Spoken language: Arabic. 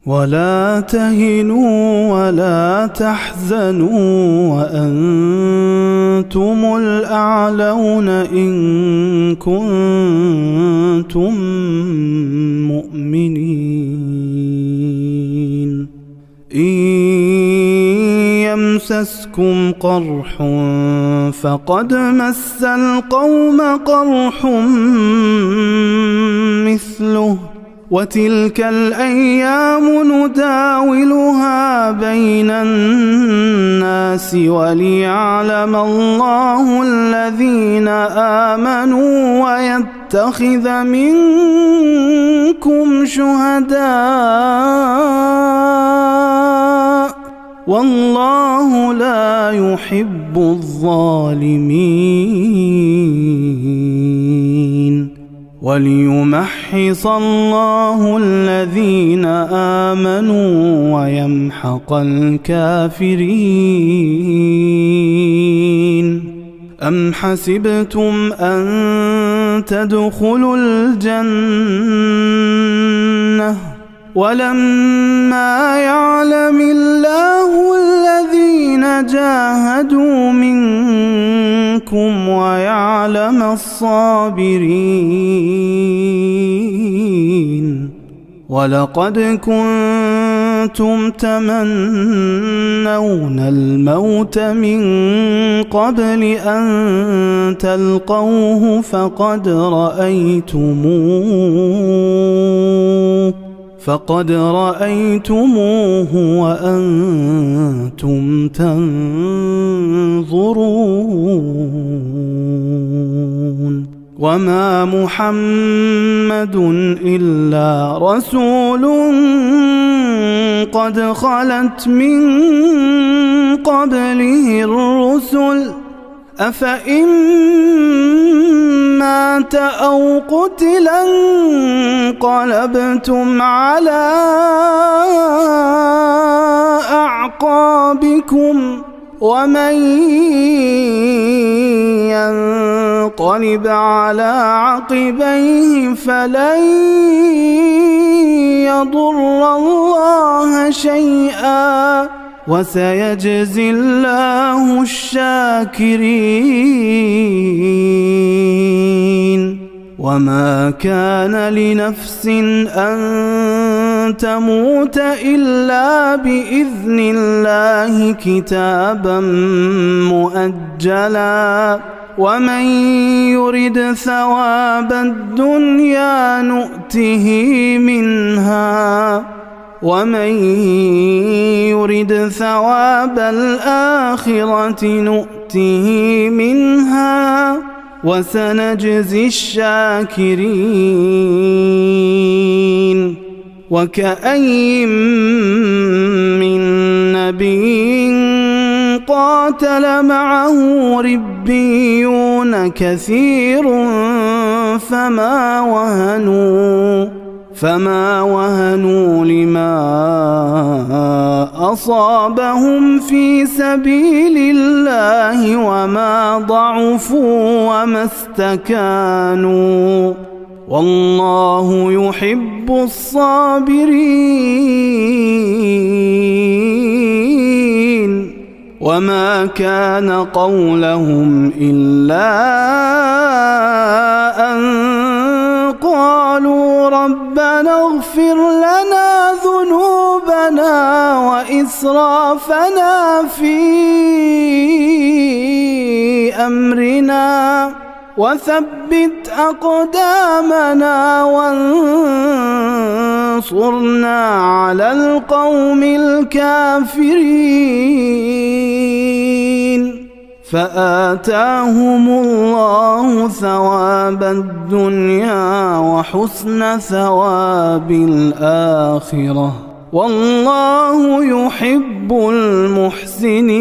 ولا تهنوا ولا تحزنوا وأنتم الأعلون إن كنتم مؤمنين. إن يمسسكم قرح فقد مس القوم قرح مثله وتلك الأيام نداولها بين الناس وليعلم الله الذين آمنوا ويتخذ منكم شهداء والله لا يحب الظالمين. وليمحص الله الذين آمنوا ويمحق الكافرين. أم حسبتم أن تدخلوا الجنة ولما يعلم الله الذين جاهدوا منكم ويعلم الصابرين. ولقد كنتم تمنون الموت من قبل أن تلقوه فقد رأيتموه وأنتم تنظرون. وما محمد إلا رسول قد خلت من قبله الرسل أفإن مات أو قتلا انقلبتم على أعقابكم ومن ينقلب على عقبيه فلن يضر الله شيئا وسيجزي الله الشاكرين. وما كان لنفس أن تموت إلا بإذن الله كتابا مؤجلا ومن يرد ثواب الدنيا نؤته منها ومن يرد ثواب الآخرة نؤته منها وسنجزي الشاكرين. وكأين من نبي قاتل معه ربيون كثير فما وهنوا لما أصابهم في سبيل الله وما ضعفوا وما استكانوا والله يحب الصابرين. وما كان قولهم إلا أن قالوا ربنا اغفر لنا ذنوبنا وإسرافنا في أمرنا وثبت أقدامنا وانصرنا على القوم الكافرين. فآتاهم الله ثواب الدنيا وحسن ثواب الآخرة والله يحب المحسنين.